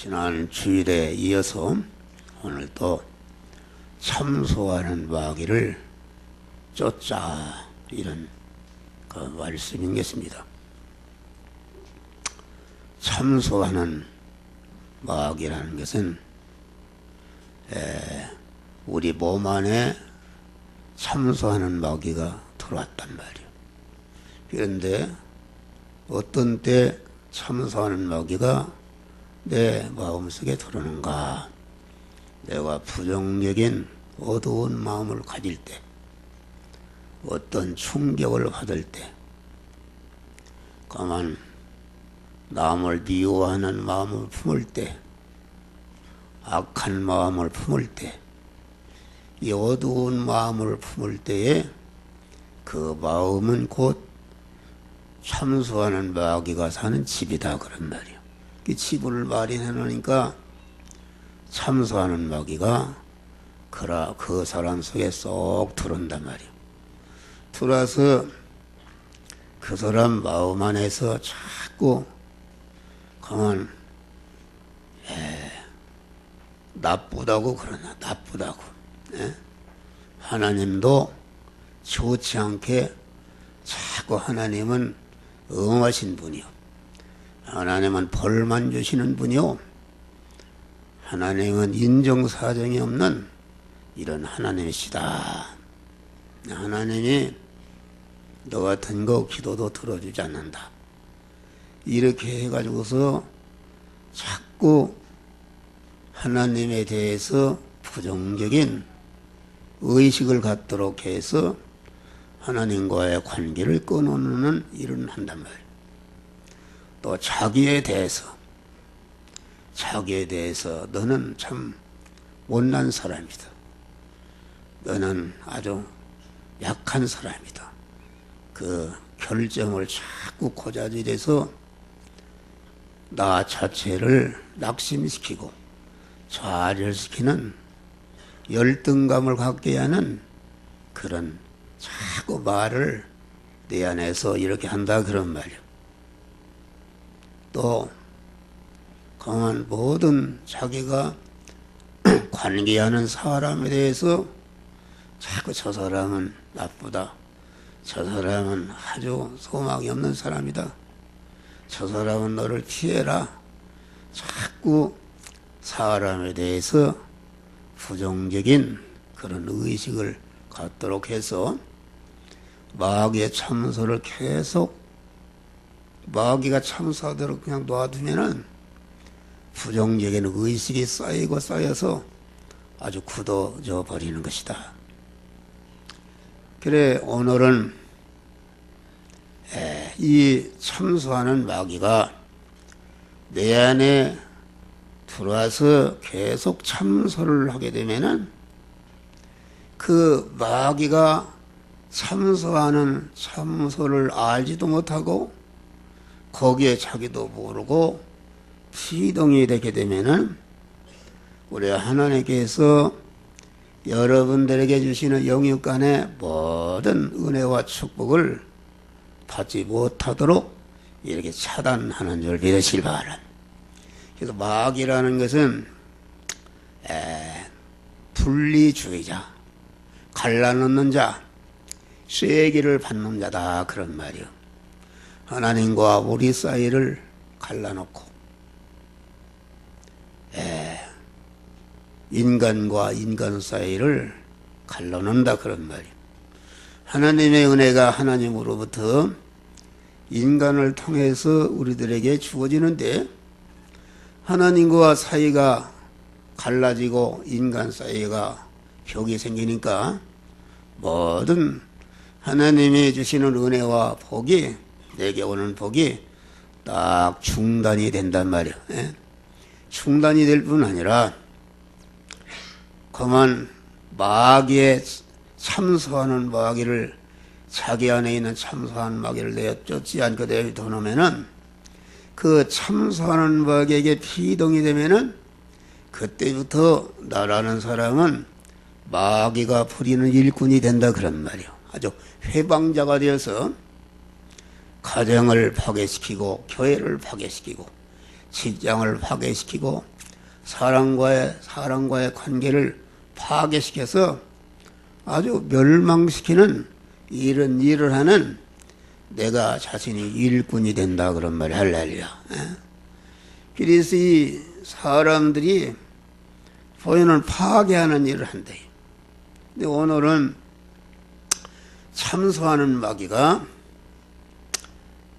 지난 주일에 이어서 오늘 또 참소하는 마귀를 쫓자 이런 그 말씀이겠습니다. 참소하는 마귀라는 것은 우리 몸 안에 참소하는 마귀가 들어왔단 말이에요. 그런데 어떤 때 참소하는 마귀가 내 마음속에 들어오는가? 내가 부정적인 어두운 마음을 가질 때, 어떤 충격을 받을 때, 가만 남을 미워하는 마음을 품을 때, 악한 마음을 품을 때, 이 어두운 마음을 품을 때에 그 마음은 곧 참소하는 마귀가 사는 집이다 그런 말이에요. 그 집을 마련해 놓으니까 참소하는 마귀가 그 사람 속에 쏙 들어온단 말이에요. 들어와서 그 사람 마음 안에서 자꾸 가만 나쁘다고 그러나 나쁘다고 하나님도 좋지 않게 자꾸 하나님은 엄하신 분이요, 하나님은 벌만 주시는 분이요, 하나님은 인정사정이 없는 이런 하나님이시다. 하나님이 너 같은 거 기도도 들어주지 않는다. 이렇게 해가지고서 자꾸 하나님에 대해서 부정적인 의식을 갖도록 해서 하나님과의 관계를 끊어놓는 일을 한단 말이에요. 또 자기에 대해서 너는 참 못난 사람이다. 너는 아주 약한 사람이다. 그 결점을 자꾸 고자질해서 나 자체를 낙심시키고 좌절시키는 열등감을 갖게 하는 그런 자꾸 말을 내 안에서 이렇게 한다 그런 말이요. 또 강한 모든 자기가 관계하는 사람에 대해서 자꾸 저 사람은 나쁘다, 저 사람은 아주 소망이 없는 사람이다, 저 사람은 너를 피해라, 자꾸 사람에 대해서 부정적인 그런 의식을 갖도록 해서 마귀의 참소를 계속 마귀가 참소하도록 그냥 놔두면은 부정적인 의식이 쌓이고 쌓여서 아주 굳어져 버리는 것이다. 그래 오늘은 이 참소하는 마귀가 내 안에 들어와서 계속 참소를 하게 되면은 그 마귀가 참소하는 참소를 알지도 못하고 거기에 자기도 모르고 피동이 되게 되면은 우리 하나님께서 여러분들에게 주시는 영육간의 모든 은혜와 축복을 받지 못하도록 이렇게 차단하는 줄 믿으시기 바랍니다. 그래서 마귀라는 것은 분리주의자, 갈라놓는 자, 쐐기를 받는 자다 그런 말이요. 하나님과 우리 사이를 갈라놓고 인간과 인간 사이를 갈라놓는다 그런 말이에요. 하나님의 은혜가 하나님으로부터 인간을 통해서 우리들에게 주어지는데 하나님과 사이가 갈라지고 인간 사이가 벽이 생기니까 모든 하나님이 주시는 은혜와 복이, 내게 오는 복이 딱 중단이 된단 말이에요. 중단이 될 뿐 아니라 그만 마귀에 참소하는 마귀를, 자기 안에 있는 참소하는 마귀를 내어 쫓지 않고 내어놓으면은 그 참소하는 마귀에게 피동이 되면은 그때부터 나라는 사람은 마귀가 부리는 일꾼이 된다 그런 말이에요. 아주 회방자가 되어서 가정을 파괴시키고 교회를 파괴시키고 직장을 파괴시키고 사람과의 관계를 파괴시켜서 아주 멸망시키는 이런 일을 하는 내가 자신이 일꾼이 된다 그런 말이 할렐루야. 그래서 이 사람들이 본인을 파괴하는 일을 한대. 근데 오늘은 참소하는 마귀가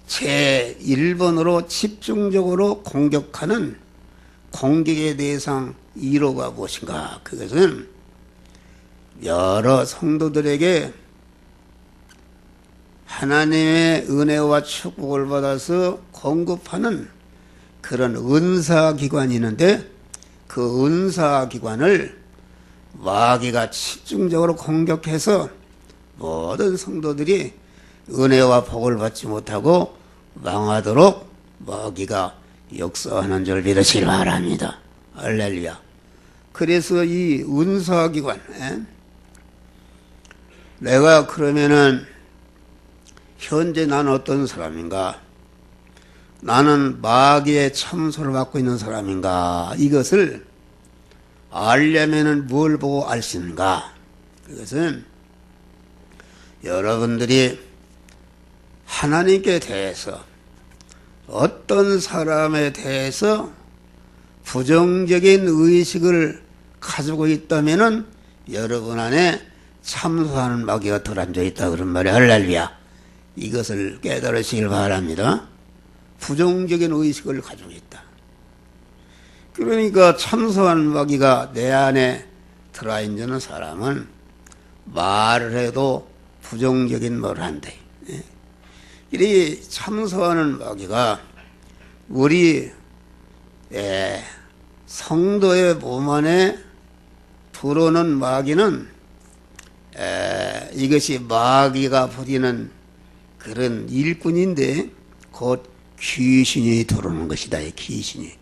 제1번으로 집중적으로 공격하는 공격의 대상 1호가 무엇인가? 그것은 여러 성도들에게 하나님의 은혜와 축복을 받아서 공급하는 그런 은사기관이 있는데 그 은사기관을 마귀가 집중적으로 공격해서 모든 성도들이 은혜와 복을 받지 못하고 망하도록 마귀가 역사하는 줄 믿으시기 바랍니다. 할렐루야. 그래서 이 은사기관, 내가 그러면은 현재 나는 어떤 사람인가? 나는 마귀의 참소를 받고 있는 사람인가? 이것을 알려면은 뭘 보고 알 수 있는가? 그것은 여러분들이 하나님께 대해서 어떤 사람에 대해서 부정적인 의식을 가지고 있다면은 여러분 안에 참소하는 마귀가 덜 앉아 있다 그런 말이 할렐루야. 이것을 깨달으시길 바랍니다. 부정적인 의식을 가지고 있다. 그러니까 참소하는 마귀가 내 안에 들어있는 사람은 말을 해도 부정적인 말을 한대. 이 참소하는 마귀가 우리 성도의 몸 안에 들어오는 마귀는 이것이 마귀가 부리는 그런 일꾼인데 곧 귀신이 들어오는 것이다. 귀신이.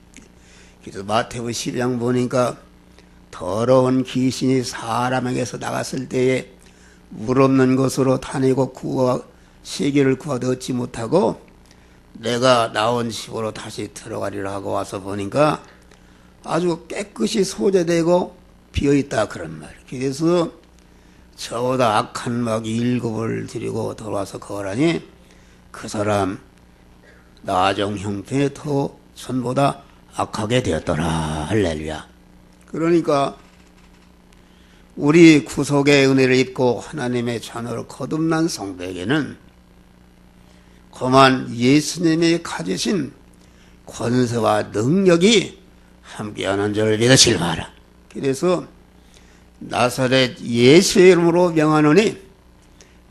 그래서 마태복음 12장 보니까 더러운 귀신이 사람에게서 나갔을 때에 물 없는 곳으로 다니고 세계를 구하도 얻지 못하고 내가 나온 집으로 다시 들어가리라 하고 와서 보니까 아주 깨끗이 소재되고 비어있다 그런 말. 그래서 저보다 악한 마귀 7을 들이고 돌아와서 거하니 그 사람 나중 형편이 더 전보다 악하게 되었더라. 할렐루야. 그러니까 우리 구속의 은혜를 입고 하나님의 자녀로 거듭난 성도에게는 그만 예수님이 가지신 권세와 능력이 함께하는 줄 믿으시길 바라. 그래서 나사렛 예수의 이름으로 명하노니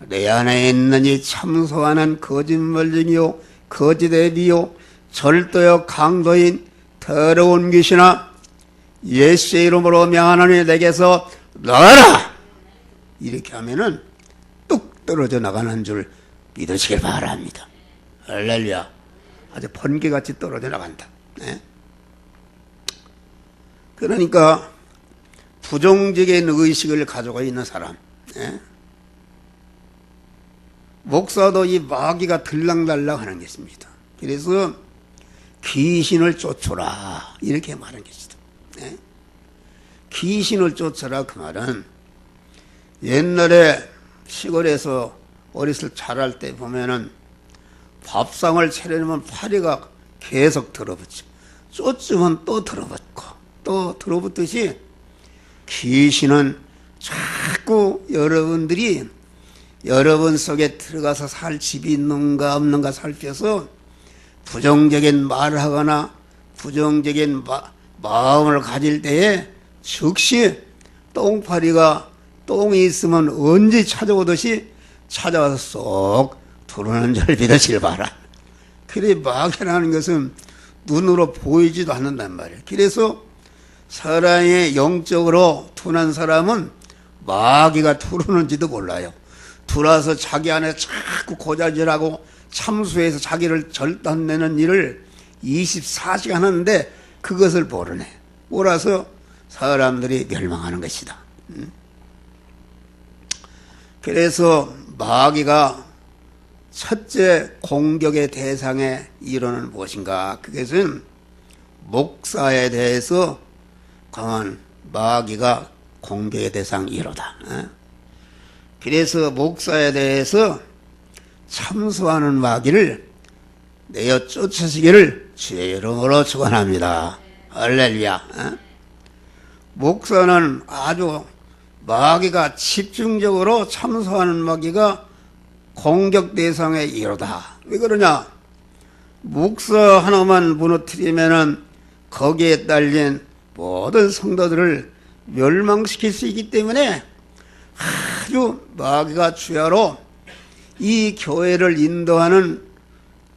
내 안에 있는 이 참소하는 거짓말쟁이요 거짓의 비요 절도요 강도인 더러운 귀신아 예수의 이름으로 명하노니 내게서 나가라! 이렇게 하면은 뚝 떨어져 나가는 줄 믿으시길 바랍니다. 할렐루야. 아주 번개같이 떨어져 나간다. 그러니까 부정적인 의식을 가지고 있는 사람, 목사도 이 마귀가 들락날락 하는 것입니다. 그래서 귀신을 쫓아라 이렇게 말하는 것이다. 귀신을 쫓아라 그 말은 옛날에 시골에서 어렸을 자랄 때 보면은 밥상을 차려놓으면 파리가 계속 들어붙죠. 쫓으면 또 들어붙고 또 들어붙듯이 귀신은 자꾸 여러분들이 여러분 속에 들어가서 살 집이 있는가 없는가 살펴서 부정적인 말을 하거나 부정적인 마음을 가질 때에 즉시 똥파리가 똥이 있으면 언제 찾아오듯이 찾아와서 쏙 들어오는 줄 믿으시길 바라. 그래 마귀라는 것은 눈으로 보이지도 않는단 말이에요. 그래서 사람의 영적으로 둔한 사람은 마귀가 들어오는지도 몰라요. 들어와서 자기 안에 자꾸 고자질하고 참수해서 자기를 절단내는 일을 24시간 하는데 그것을 모르네. 몰라서 사람들이 멸망하는 것이다. 그래서 마귀가 첫째 공격의 대상의 이론은 무엇인가? 그것은 목사에 대해서 강한 마귀가 공격의 대상이로다. 그래서 목사에 대해서 참수하는 마귀를 내어 쫓으시기를 주의 이름으로 축원합니다. 할렐루야. 목사는 아주 마귀가 집중적으로 참수하는 마귀가 공격 대상의 이로다. 왜 그러냐? 목사 하나만 무너뜨리면은 거기에 딸린 모든 성도들을 멸망시킬 수 있기 때문에 아주 마귀가 주야로 이 교회를 인도하는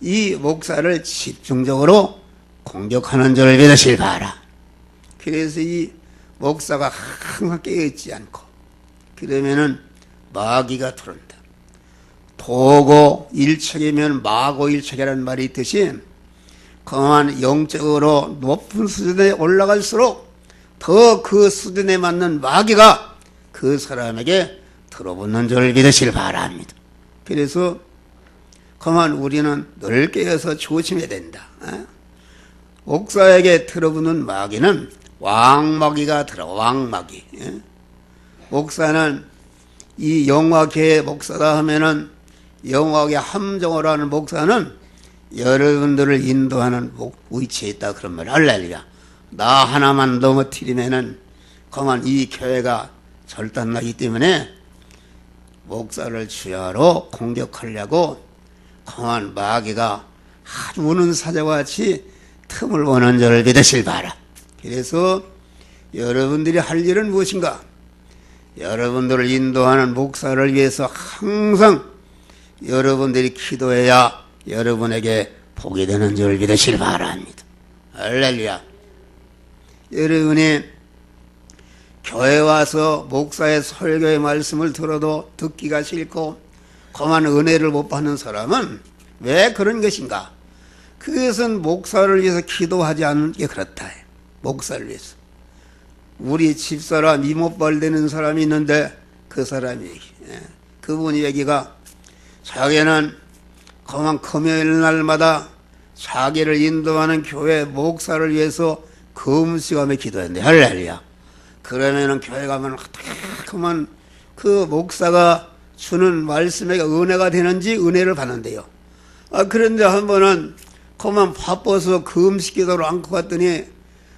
이 목사를 집중적으로 공격하는 줄을 믿으실 바라. 그래서 이 목사가 항상 깨어있지 않고 그러면은 마귀가 들어온다. 도고 일척이면 마고 일척이라는 말이 있듯이 강한 영적으로 높은 수준에 올라갈수록 더 그 수준에 맞는 마귀가 그 사람에게 들어붙는 줄 믿으시길 바랍니다. 그래서 그만 우리는 늘 깨어서 조심해야 된다. 목사에게 들어붙는 마귀는 왕마귀가 왕마귀. 목사는 이 영화계의 목사다 하면은 영화계 함정을 하는 목사는 여러분들을 인도하는 위치에 있다 그런 말. 할렐루야. 나 하나만 넘어뜨리면은 그만 이 교회가 절단나기 때문에 목사를 주야로 공격하려고 강한 마귀가 아주 우는 사자와 같이 틈을 보는 줄을 믿으실 바라. 그래서 여러분들이 할 일은 무엇인가? 여러분들을 인도하는 목사를 위해서 항상 여러분들이 기도해야 여러분에게 복이 되는 줄 믿으실 바랍니다. 할렐루야. 여러분이 교회 와서 목사의 설교의 말씀을 들어도 듣기가 싫고 그만 은혜를 못 받는 사람은 왜 그런 것인가? 그것은 목사를 위해서 기도하지 않는 게 그렇다. 목사를 위해서. 우리 집사람 이모빨 되는 사람이 있는데 그 사람이 그분이 얘기가 자기는 그만 금요일 날마다 자기를 인도하는 교회 목사를 위해서 금식하며 기도했는데 할렐루야. 그러면은 교회 가면 그만 그 목사가 주는 말씀에 은혜가 되는지 은혜를 받는데요. 그런데 한 번은 그만 바빠서 금식 기도를 안고 갔더니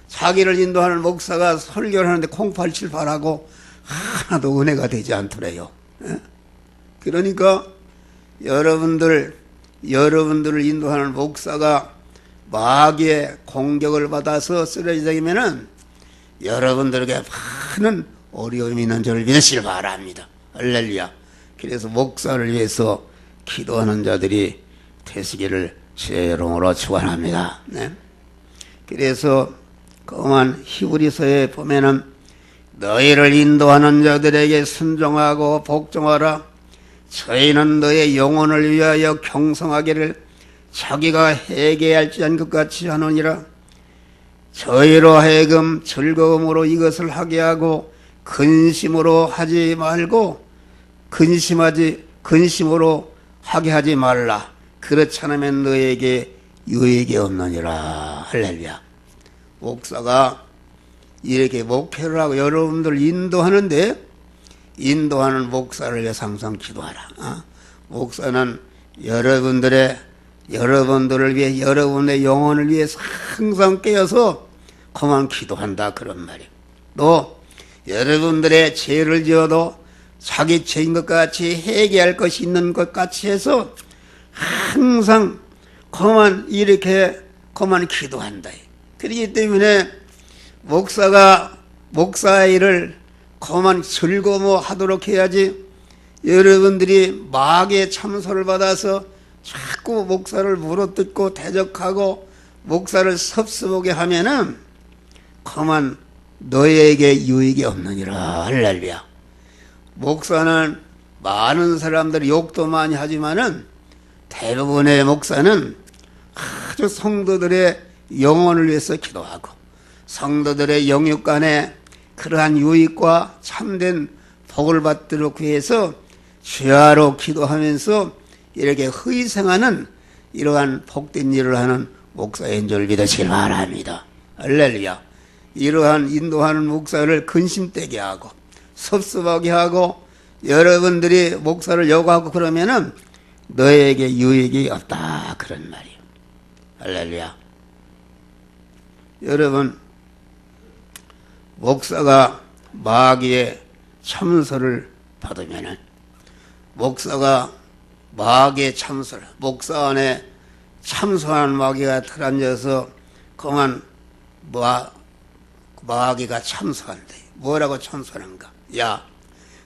자기를 인도하는 목사가 설교를 하는데 087바라고 하나도 은혜가 되지 않더래요. 그러니까 여러분들을 인도하는 목사가 마귀의 공격을 받아서 쓰러지면은 여러분들에게 많은 어려움이 있는 줄을 믿으시길 바랍니다. 할렐루야. 그래서 목사를 위해서 기도하는 자들이 되시기를 주의 이름으로 축원합니다. 그래서 그만 히브리서에 보면은 너희를 인도하는 자들에게 순종하고 복종하라. 저희는 너의 영혼을 위하여 경성하기를 자기가 회개할지 않은 것 같이 하느니라. 저희로 하여금 즐거움으로 이것을 하게 하고 근심으로 하지 말고 근심으로 하게 하지 말라. 그렇지 않으면 너에게 유익이 없느니라. 할렐루야. 목사가 이렇게 목회를 하고 여러분들 인도하는데 인도하는 목사를 위해서 항상 기도하라. 목사는 여러분들을 위해 여러분의 영혼을 위해서 항상 깨어서 그만 기도한다 그런 말이에요. 또 여러분들의 죄를 지어도 자기 죄인 것 같이 회개할 것이 있는 것 같이 해서 항상 그만 이렇게 그만 기도한다. 그렇기 때문에 목사의 일을 그만 즐거워 하도록 해야지 여러분들이 마귀의 참소를 받아서 자꾸 목사를 물어뜯고 대적하고 목사를 섭섭하게 하면은 그만 너에게 유익이 없느니라. 할렐루야. 목사는 많은 사람들이 욕도 많이 하지만은 대부분의 목사는 아주 성도들의 영혼을 위해서 기도하고 성도들의 영육 간에 그러한 유익과 참된 복을 받도록 위해서 주야로 기도하면서 이렇게 희생하는 이러한 복된 일을 하는 목사인 줄 믿으시길 바랍니다. 할렐루야. 이러한 인도하는 목사를 근심되게 하고 섭섭하게 하고 여러분들이 목사를 요구하고 그러면은 너에게 유익이 없다 그런 말이에요. 할렐루야. 여러분, 목사가 마귀의 참소를 받으면은 목사가 마귀의 참소를, 목사 안에 참소하는 마귀가 들어앉아서 그만 마귀가 참소한대. 뭐라고 참소하는가? 야,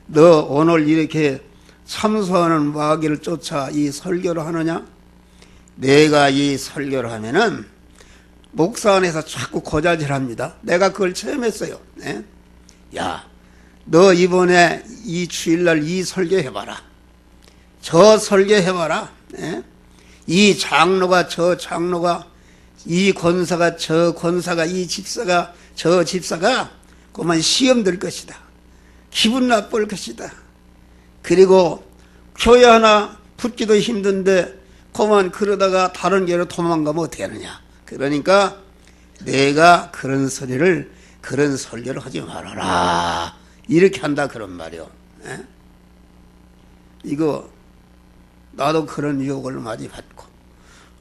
너 오늘 이렇게 참소하는 마귀를 쫓아 이 설교를 하느냐? 내가 이 설교를 하면은 목사 안에서 자꾸 고자질합니다. 내가 그걸 체험했어요. 네? 야, 너 이번에 이 주일날 이 설교해봐라. 저 설교해봐라. 네? 이 장로가 저 장로가, 이 권사가 저 권사가, 이 집사가 저 집사가 그만 시험 들 것이다. 기분 나쁠 것이다. 그리고 교회 하나 붙기도 힘든데 그만 그러다가 다른 교회로 도망가면 어떻게 하느냐. 그러니까 내가 그런 소리를, 그런 설교를 하지 말아라. 이렇게 한다 그런 말이요. 예? 이거 나도 그런 유혹을 많이 받고,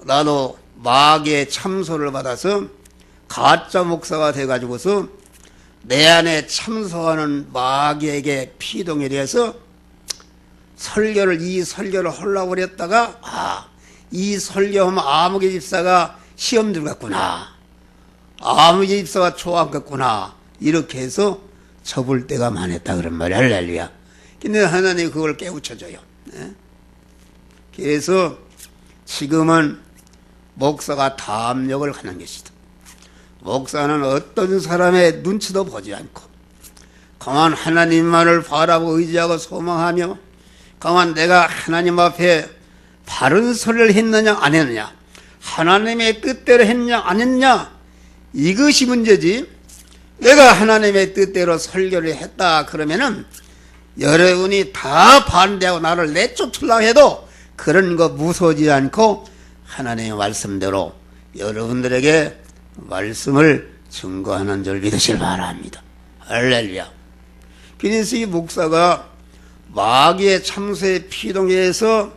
나도 마귀의 참소를 받아서 가짜 목사가 돼가지고서 내 안에 참소하는 마귀에게 피동이 돼서 이 설교를 하려고 그랬다가, 이 설교하면 아무개 집사가 시험 들어갔구나, 아무개 집사가 좋아하겠구나, 이렇게 해서 접을 때가 많았다 그런 말이야. 할렐루야. 근데 하나님이 그걸 깨우쳐줘요. 네? 그래서 지금은 목사가 담력을 하는 것이다. 목사는 어떤 사람의 눈치도 보지 않고 가만 하나님만을 바라보고 의지하고 소망하며 가만 내가 하나님 앞에 바른 소리를 했느냐 안 했느냐, 하나님의 뜻대로 했느냐 안 했느냐, 이것이 문제지. 내가 하나님의 뜻대로 설교를 했다 그러면은 여러분이 다 반대하고 나를 내쫓으려고 해도 그런 거 무서워지지 않고 하나님의 말씀대로 여러분들에게 말씀을 증거하는 줄 믿으시길 바랍니다. 할렐루야. 그래서 이 목사가 마귀의 참소에 피동해서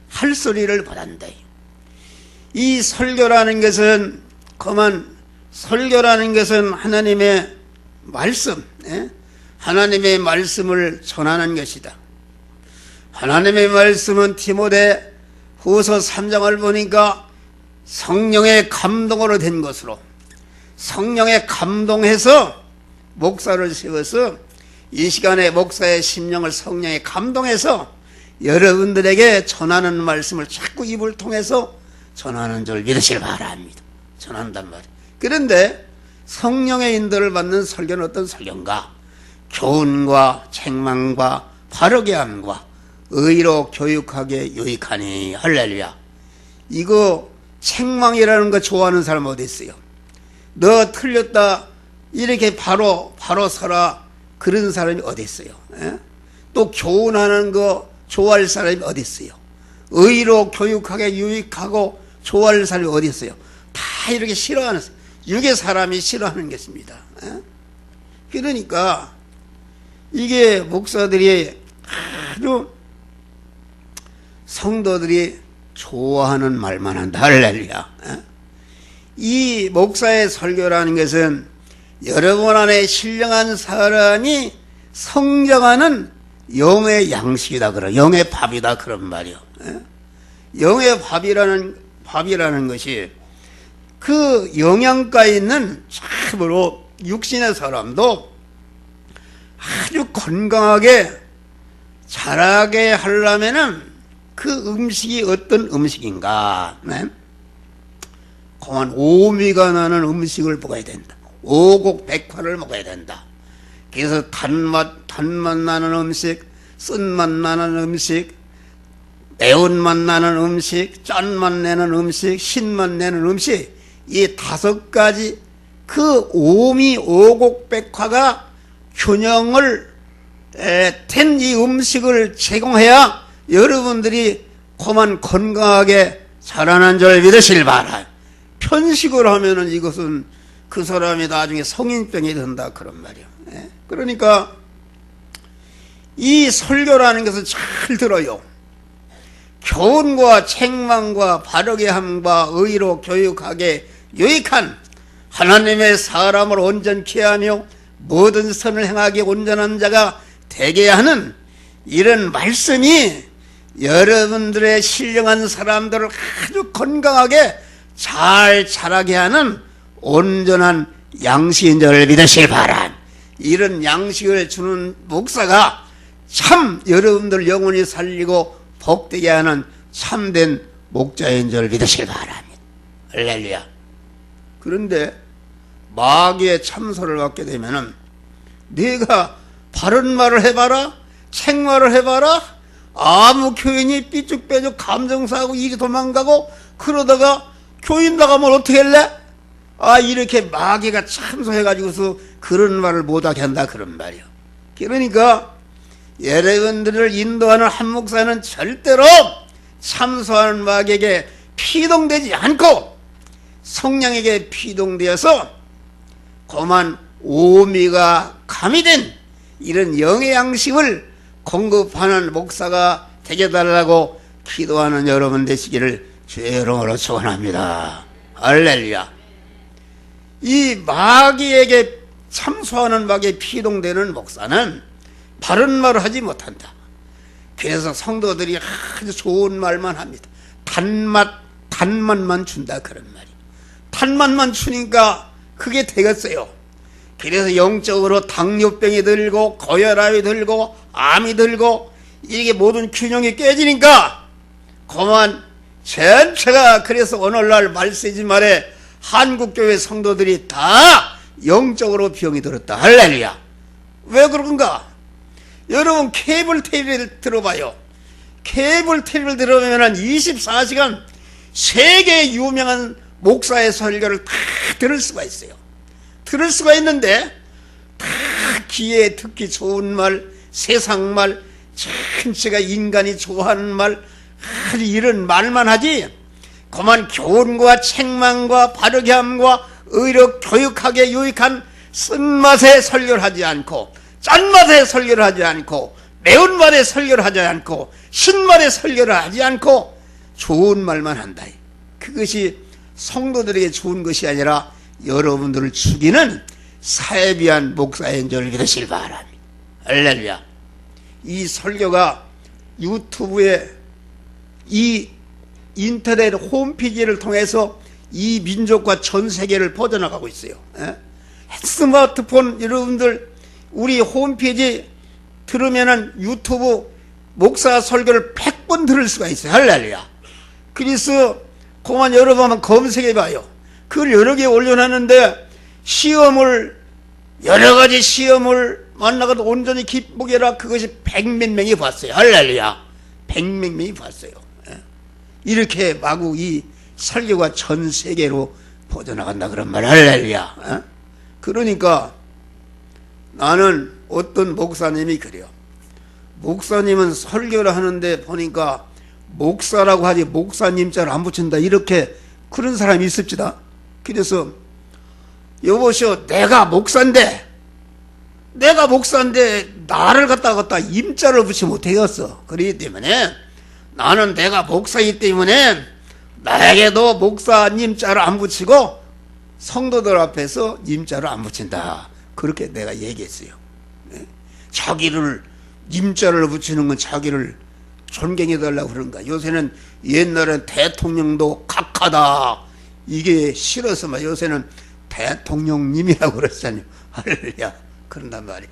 할 소리를 받았다. 이 설교라는 것은 설교라는 것은 하나님의 말씀, 하나님의 말씀을 전하는 것이다. 하나님의 말씀은 디모데 후서 3장을 보니까 성령의 감동으로 된 것으로, 성령의 감동해서 목사를 세워서 이 시간에 목사의 심령을 성령에 감동해서 여러분들에게 전하는 말씀을 자꾸 입을 통해서 전하는 줄 믿으시길 바랍니다. 전한단 말이에요. 그런데 성령의 인도를 받는 설교는 어떤 설교인가? 교훈과 책망과 바르게 함과 의로 교육하게 유익하니. 할렐루야. 이거 책망이라는 거 좋아하는 사람 어디 있어요? 너 틀렸다 이렇게 바로 서라 그런 사람이 어디 있어요? 또 교훈하는 거 좋아할 사람이 어디 있어요? 의로 교육하게 유익하고 좋아할 사람이 어디 있어요? 다 이렇게 싫어하는, 육의 사람이 싫어하는 것입니다. 그러니까 이게 목사들이 아주 성도들이 좋아하는 말만 한다. 할렐루야. 이 목사의 설교라는 것은 여러분 안에 신령한 사람이 성장하는 영의 양식이다 그러, 영의 밥이다 그런 말이요. 영의 밥이라는 것이 그 영양가 있는 참으로 육신의 사람도 아주 건강하게 자라게 하려면은 그 음식이 어떤 음식인가? 그만 오미가 나는 음식을 먹어야 된다. 오곡백화를 먹어야 된다. 그래서 단맛 나는 음식, 쓴맛 나는 음식, 매운맛 나는 음식, 짠맛 내는 음식, 신맛 내는 음식, 이 5가지 그 오미 오곡백화가 균형을 된 이 음식을 제공해야 여러분들이 그만 건강하게 자라는 줄 믿으실 바라요. 편식을 하면은 이것은 그 사람이 나중에 성인병이 든다 그런 말이에요. 예? 그러니까 이 설교라는 것을 잘 들어요. 교훈과 책망과 바르게 함과 의로 교육하게 유익한 하나님의 사람을 온전케 하며 모든 선을 행하게 온전한 자가 되게 하는 이런 말씀이 여러분들의 신령한 사람들을 아주 건강하게 잘 자라게 하는 온전한 양식인 줄 믿으시길 바람. 이런 양식을 주는 목사가 참 여러분들 영혼이 살리고 복되게 하는 참된 목자인 줄 믿으시길 바랍니다. 할렐루야. 그런데 마귀의 참소를 받게 되면은 네가 바른 말을 해봐라, 책말을 해봐라, 아무 교인이 삐죽빼죽 감정사하고 이리 도망가고 그러다가 교인 나가면 어떻게 할래? 아, 이렇게 마귀가 참소해가지고서 그런 말을 못하게 한다 그런 말이요. 그러니까 여러분들을 인도하는 한 목사는 절대로 참소하는 마귀에게 피동되지 않고 성령에게 피동되어서 고만 오미가 가미된 이런 영의 양식을 공급하는 목사가 되게 달라고 기도하는 여러분 되시기를 주의 이름으로 축원합니다. 할렐루야. 이 마귀에게 참소하는 마귀에 피동되는 목사는 바른 말을 하지 못한다. 그래서 성도들이 아주 좋은 말만 합니다. 단맛만 준다 그런 말이. 단맛만 주니까 그게 되겠어요. 그래서 영적으로 당뇨병이 들고 고혈압이 들고 암이 들고 이게 모든 균형이 깨지니까 그만 전체가. 그래서 오늘날 말세지 말에 한국교회 성도들이 다 영적으로 병이 들었다. 할렐루야. 왜 그런가? 여러분 케이블 TV를 들어봐요. 케이블 TV를 들어보면 24시간 세계 유명한 목사의 설교를 다 들을 수가 있어요. 들을 수가 있는데 다 귀에 듣기 좋은 말, 세상 말, 전체가 인간이 좋아하는 말, 아주 이런 말만 하지 그만 교훈과 책망과 바르게 함과 의로 교육하게 유익한 쓴맛의 설교를 하지 않고 짠맛의 설교를 하지 않고 매운맛의 설교를 하지 않고 신맛의 설교를 하지 않고 좋은 말만 한다. 그것이 성도들에게 좋은 것이 아니라 여러분들을 죽이는 사해비한 목사인 줄 믿으시길 바랍니다. 할렐루야. 이 설교가 유튜브에 이 인터넷 홈페이지를 통해서 이 민족과 전 세계를 퍼져나가고 있어요. 스마트폰 여러분들 우리 홈페이지 들으면은 유튜브 목사 설교를 100번 들을 수가 있어요. 할렐루야. 그래서 그만 여러분 한번 검색해 봐요. 그걸 여러 개 올려놨는데 시험을 여러 가지 시험을 만나가도 온전히 기쁘게 해라. 그것이 100몇 명이 봤어요. 할렐루야. 100몇 명이 봤어요. 이렇게 마구 이 설교가 전 세계로 퍼져나간다 그런 말. 할렐루야. 그러니까 나는 어떤 목사님이 그래요. 목사님은 설교를 하는데 보니까 목사라고 하지 목사님자를 안 붙인다 이렇게 그런 사람이 있습니다. 그래서 여보시오, 내가 목사인데 나를 갖다 임자를 붙이면 못하겠어. 그렇기 때문에 나는 내가 목사이기 때문에 나에게도 목사님자를 안 붙이고 성도들 앞에서 님자를 안 붙인다. 그렇게 내가 얘기했어요. 자기를 님자를 붙이는 건 자기를 존경해달라고 그런가. 요새는 옛날엔 대통령도 각하다 이게 싫어서 막 요새는 대통령님이라고 그랬잖아요. 할렐루야. 그런단 말이야.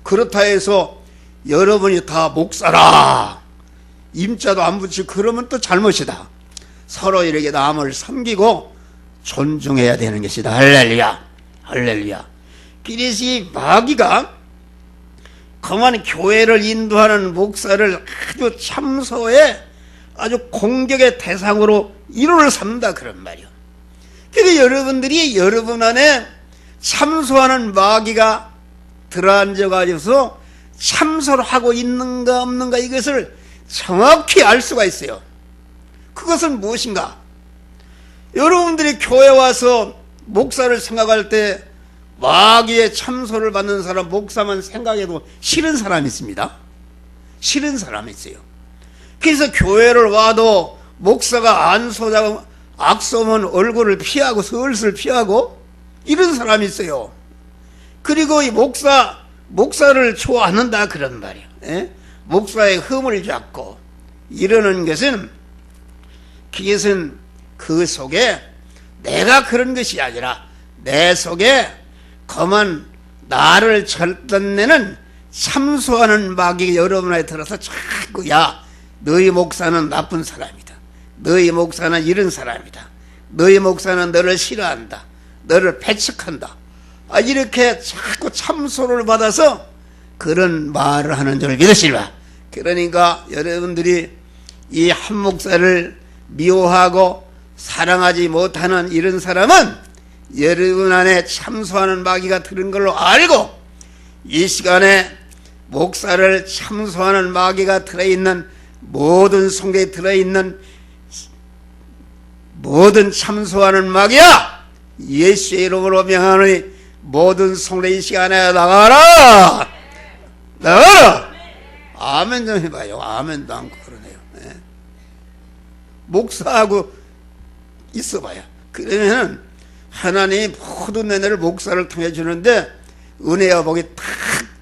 그렇다 해서 여러분이 다 목사라 임자도 안 붙이고 그러면 또 잘못이다. 서로 이렇게 남을 섬기고 존중해야 되는 것이다. 할렐루야. 할렐루야. 그래서 이 마귀가 그만 교회를 인도하는 목사를 아주 참소해 아주 공격의 대상으로 일호를 삼는다 그런 말이요. 그래서 여러분들이 여러분 안에 참소하는 마귀가 들어앉아가지고서 참소를 하고 있는가 없는가 이것을 정확히 알 수가 있어요. 그것은 무엇인가? 여러분들이 교회 와서 목사를 생각할 때 마귀의 참소를 받는 사람, 목사만 생각해도 싫은 사람이 있습니다. 싫은 사람이 있어요. 그래서 교회를 와도 목사가 안소자고 악소면 얼굴을 피하고 슬슬 피하고 이런 사람이 있어요. 그리고 이 목사를 좋아한다 그런 말이에요. 예? 목사의 흠을 잡고 이러는 것은 그것은 그 속에 내가 그런 것이 아니라 내 속에 거만 나를 절단내는 참소하는 마귀가 여러분에 들어서 자꾸 야 너희 목사는 나쁜 사람이다. 너희 목사는 이런 사람이다. 너희 목사는 너를 싫어한다. 너를 배척한다. 이렇게 자꾸 참소를 받아서 그런 말을 하는 줄 믿으시라. 그러니까 여러분들이 이 한 목사를 미워하고 사랑하지 못하는 이런 사람은 여러분 안에 참소하는 마귀가 들은 걸로 알고 이 시간에 목사를 참소하는 마귀가 들어있는 모든 성경에 들어있는 모든 참소하는 마귀야 예수의 이름으로 명하노니 모든 성도 이 시간에 나가라. 나가라. 아멘 좀 해봐요. 아멘도 않고 그러네요. 네. 목사하고 있어봐요. 그러면 하나님이 모든 은혜를 목사를 통해 주는데 은혜와 복이 탁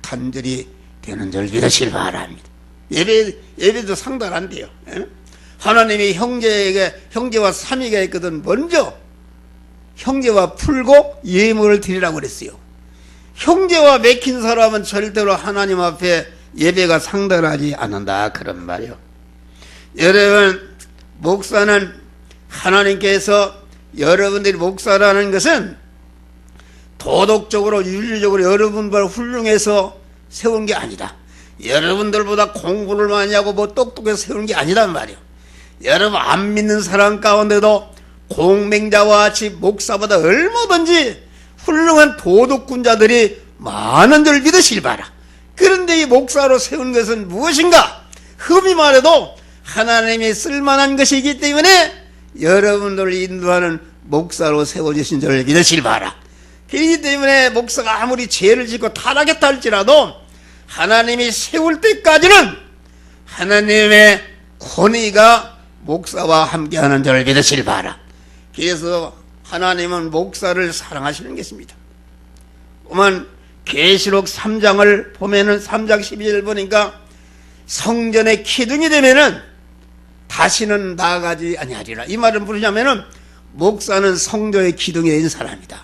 단절이 되는 줄 믿으시기 바랍니다. 예배도 상달한대요. 예? 하나님이 형제와 삼위가 있거든 먼저 형제와 풀고 예물을 드리라고 그랬어요. 형제와 맺힌 사람은 절대로 하나님 앞에 예배가 상달하지 않는다 그런 말이요. 여러분 목사는 하나님께서 여러분들이 목사라는 것은 도덕적으로 윤리적으로 여러분보다 훌륭해서 세운 게 아니다. 여러분들보다 공부를 많이 하고 뭐 똑똑해서 세운 게 아니란 말이요. 여러분 안 믿는 사람 가운데도 공맹자와 같이 목사보다 얼마든지 훌륭한 도덕군자들이 많은 줄 믿으시기 바라. 그런데 이 목사로 세운 것은 무엇인가? 흠이 말해도 하나님이 쓸만한 것이기 때문에 여러분들을 인도하는 목사로 세워주신 줄 믿으시기 바라. 그렇기 때문에 목사가 아무리 죄를 짓고 타락했다 할지라도 하나님이 세울 때까지는 하나님의 권위가 목사와 함께하는 줄 믿으시기 바라. 그래서 하나님은 목사를 사랑하시는 것입니다. 보면 계시록 3장을 보면은 3장 12절 보니까 성전의 기둥이 되면은 다시는 나아가지 아니하리라. 이 말은 무엇이냐면은 목사는 성전의 기둥이 된 사람이다.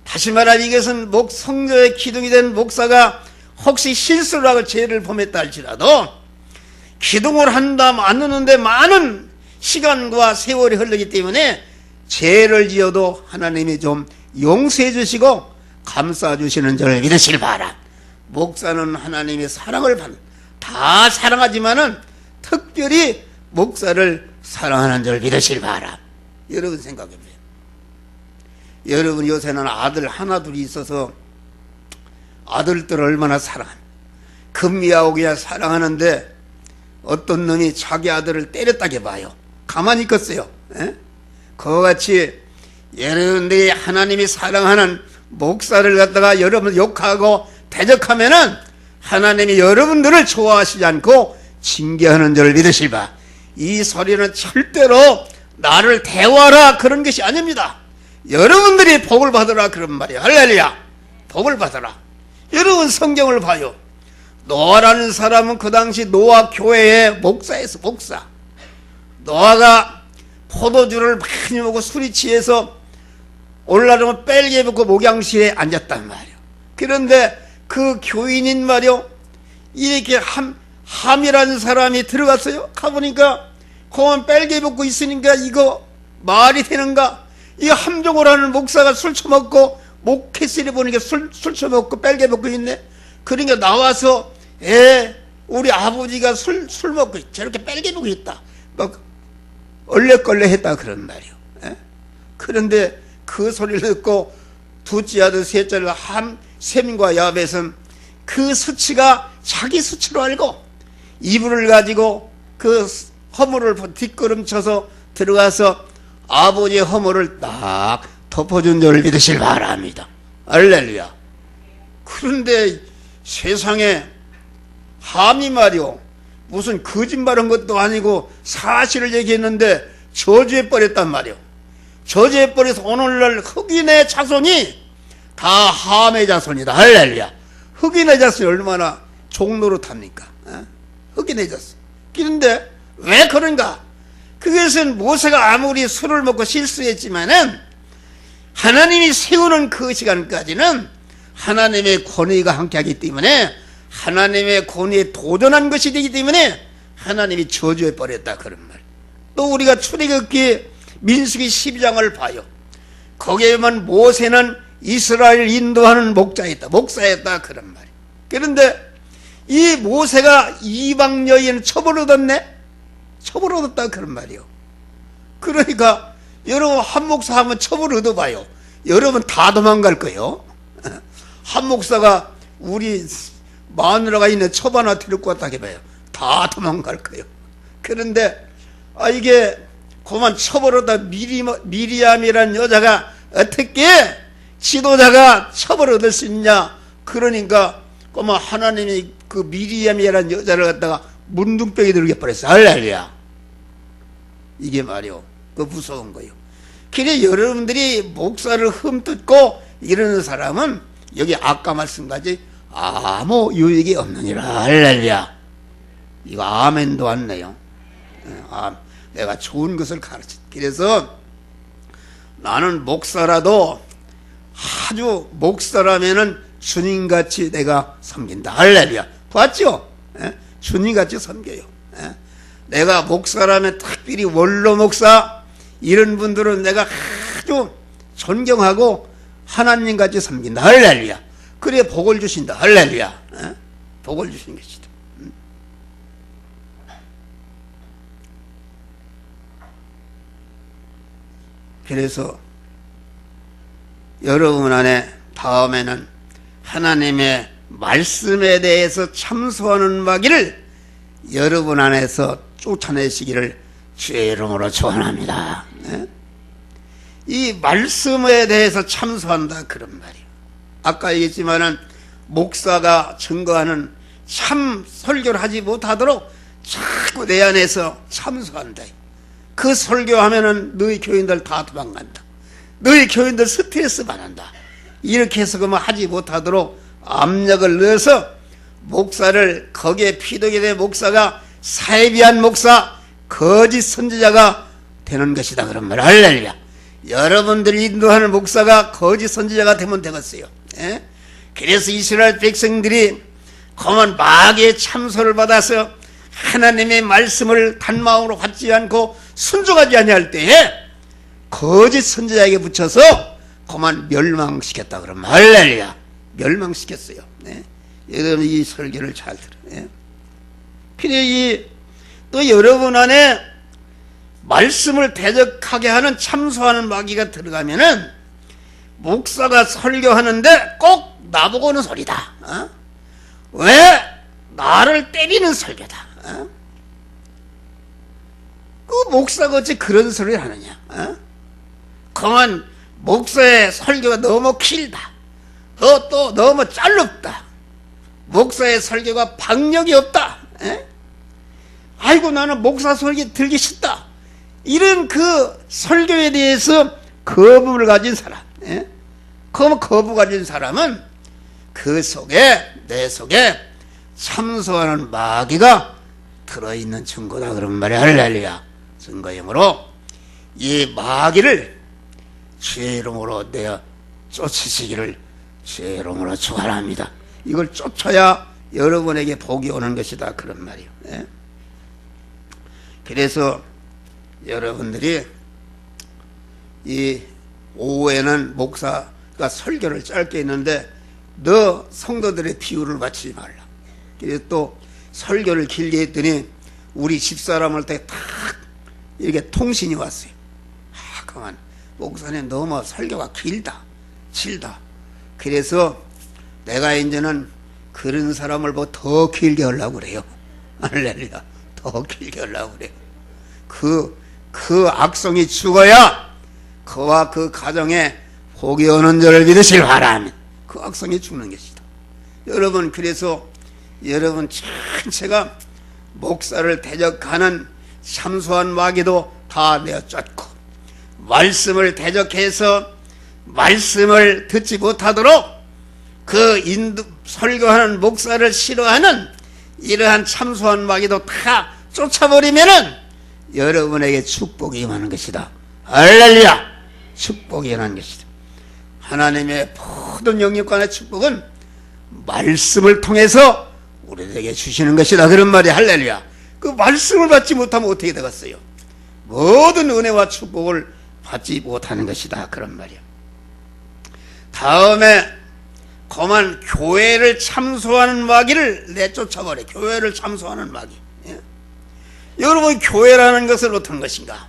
다시 말하면 이것은 성전의 기둥이 된 목사가 혹시 실수를 하고 죄를 범했다 할지라도 기둥을 한다 않는데 많은 시간과 세월이 흐르기 때문에 죄를 지어도 하나님이 좀 용서해 주시고 감싸 주시는 줄 믿으시길 바라. 목사는 하나님의 사랑을 받는 다 사랑하지만은 특별히 목사를 사랑하는 줄 믿으시길 바라. 여러분 생각해 보세요. 여러분 요새는 아들 하나 둘이 있어서 아들들을 얼마나 사랑합니까? 금미하고 그냥 사랑하는데 어떤 놈이 자기 아들을 때렸다게 봐요. 가만히 있겠어요. 에? 그와 같이 여러분들이 하나님이 사랑하는 목사를 갖다가 여러분 욕하고 대적하면은 하나님이 여러분들을 좋아하시지 않고 징계하는 줄 믿으실 바. 이 소리는 절대로 나를 대화하라 그런 것이 아닙니다. 여러분들이 복을 받으라 그런 말이에요. 할렐루야. 복을 받으라. 여러분 성경을 봐요. 노아라는 사람은 그 당시 노아 교회의 목사였어. 목사. 노아가 포도주를 많이 먹고 술이 취해서 올라오면 뺄개 벗고 목양실에 앉았단 말이에요. 그런데 그 교인인 말이요, 이렇게 함이라는 사람이 들어갔어요. 가보니까 그만 뺄개 벗고 있으니까 이거 말이 되는가? 이 함종을 하는 목사가 술 처먹고 목회실에 보니까 술 처먹고 뺄개 벗고 있네. 그러니까 나와서 우리 아버지가 술 먹고 저렇게 뺄개 벗고 있다 막 얼레걸레 했다 그런 말이요. 그런데 그 소리를 듣고 둘째 아들 셋째 아들 셈과 야벳은 그 수치가 자기 수치로 알고 이불을 가지고 그 허물을 뒷걸음쳐서 들어가서 아버지의 허물을 딱 덮어준 줄 믿으실 바랍니다. 할렐루야. 그런데 세상에 함이 말이요, 무슨 거짓말한 것도 아니고 사실을 얘기했는데 저주해 버렸단 말이요. 저주해 버려서 오늘날 흑인의 자손이 다 함의 자손이다. 할렐루야. 흑인의 자손이 얼마나 종노릇합니까? 흑인의 자손. 그런데 왜 그런가? 그것은 모세가 아무리 술을 먹고 실수했지만은 하나님이 세우는 그 시간까지는 하나님의 권위가 함께하기 때문에, 하나님의 권위에 도전한 것이 되기 때문에 하나님이 저주해 버렸다, 그런 말. 또 우리가 출애굽기 민수기 12장을 봐요. 거기에 보면 모세는 이스라엘 인도하는 목사였다, 그런 말이에요. 그런데 이 모세가 이방 여인 처벌 얻었네? 처벌 얻었다, 그런 말이에요. 그러니까 여러분 한 목사 하면 처벌 얻어봐요. 여러분 다 도망갈 거예요. 한 목사가 우리 마누라가 있는 첩 하나 데리고 왔다 해봐요. 다 도망갈 거예요. 그런데 이게 그만 처벌 얻다 미리암이라는 여자가 어떻게 지도자가 처벌 얻을 수 있냐? 그러니까 그만 하나님이 그 미리암이라는 여자를 갖다가 문둥병에 들게 버렸어. 할렐루야. 이게 말이요, 그 무서운 거요. 그래 여러분들이 목사를 흠뜯고 이러는 사람은 여기 아까 말씀까지 아무 유익이 없느니라. 할렐루야. 이거 아멘도 왔네요. 내가 좋은 것을 가르쳐. 그래서 나는 목사라도 아주 목사라면은 주님같이 내가 섬긴다. 할렐루야. 봤죠? 주님같이 섬겨요. 내가 목사라면 특별히 원로 목사 이런 분들은 내가 아주 존경하고 하나님같이 섬긴다. 할렐루야. 그래 복을 주신다. 할렐루야. 복을 주신 것이다. 그래서 여러분 안에 다음에는 하나님의 말씀에 대해서 참소하는 마귀를 여러분 안에서 쫓아내시기를 주의 이름으로 축원합니다. 이 말씀에 대해서 참소한다, 그런 말이에요. 아까 얘기했지만은 목사가 증거하는 참 설교를 하지 못하도록 자꾸 내 안에서 참소한다. 그 설교하면은 너희 교인들 다 도망간다. 너희 교인들 스트레스 받는다. 이렇게 해서 그만 하지 못하도록 압력을 넣어서 목사를, 거기에 피도게 된 목사가 사이비한 목사, 거짓 선지자가 되는 것이다, 그런 말. 할렐루야. 여러분들이 인도하는 목사가 거짓 선지자가 되면 되겠어요. 그래서 이스라엘 백성들이 그만 마귀의 참소를 받아서 하나님의 말씀을 단마음으로 받지 않고 순종하지 아니할 때에 거짓 선지자에게 붙여서 그만 멸망시켰다, 그런 말. 할렐루야. 멸망시켰어요. 여러분 이 설교를 잘 들어요. 그래 또 여러분 안에 말씀을 대적하게 하는 참소하는 마귀가 들어가면은 목사가 설교하는데 꼭 나보고는 소리다. 왜 나를 때리는 설교다. 그 목사가 어째 그런 소리를 하느냐? 그만 목사의 설교가 너무 길다. 또 너무 짧다. 목사의 설교가 박력이 없다. 아이고 나는 목사 설교 들기 싫다. 이런 그 설교에 대해서 거부를 가진 사람, 거부 가진 사람은 그 속에, 내 속에 참소하는 마귀가 들어있는 증거다, 그런 말이야. 할렐루야. 증거형으로 이 마귀를 주의 이름으로 내어 쫓으시기를 주의 이름으로 축원합니다. 이걸 쫓아야 여러분에게 복이 오는 것이다, 그런 말이에요. 그래서 여러분들이 이 오후에는 목사가 설교를 짧게 했는데 너 성도들의 비유를 맞추지 말라. 그래서 또 설교를 길게 했더니 우리 집사람을 딱 이렇게 통신이 왔어요. 그만 목사님 너무 설교가 길다. 그래서 내가 이제는 그런 사람을 더 길게 하려고 그래요. 할렐루야. 더 길게 하려고 그래요. 그 악성이 죽어야 그와 그 가정에 복이 오는 줄을 믿으실 바라면 그 악성이 죽는 것이다. 여러분, 그래서 여러분 전체가 목사를 대적하는 참소한 마귀도 다 내어 쫓고, 말씀을 대적해서 말씀을 듣지 못하도록 그 설교하는 목사를 싫어하는 이러한 참소한 마귀도 다 쫓아버리면은 여러분에게 축복이 임하는 것이다. 할렐루야! 축복이 임하는 것이다. 하나님의 모든 영역간의 축복은 말씀을 통해서 우리에게 주시는 것이다. 그런 말이 할렐루야. 그 말씀을 받지 못하면 어떻게 되겠어요? 모든 은혜와 축복을 받지 못하는 것이다. 그런 말이야. 다음에 거만 교회를 참소하는 마귀를 내쫓아버려. 교회를 참소하는 마귀. 예? 여러분, 교회라는 것은 어떤 것인가?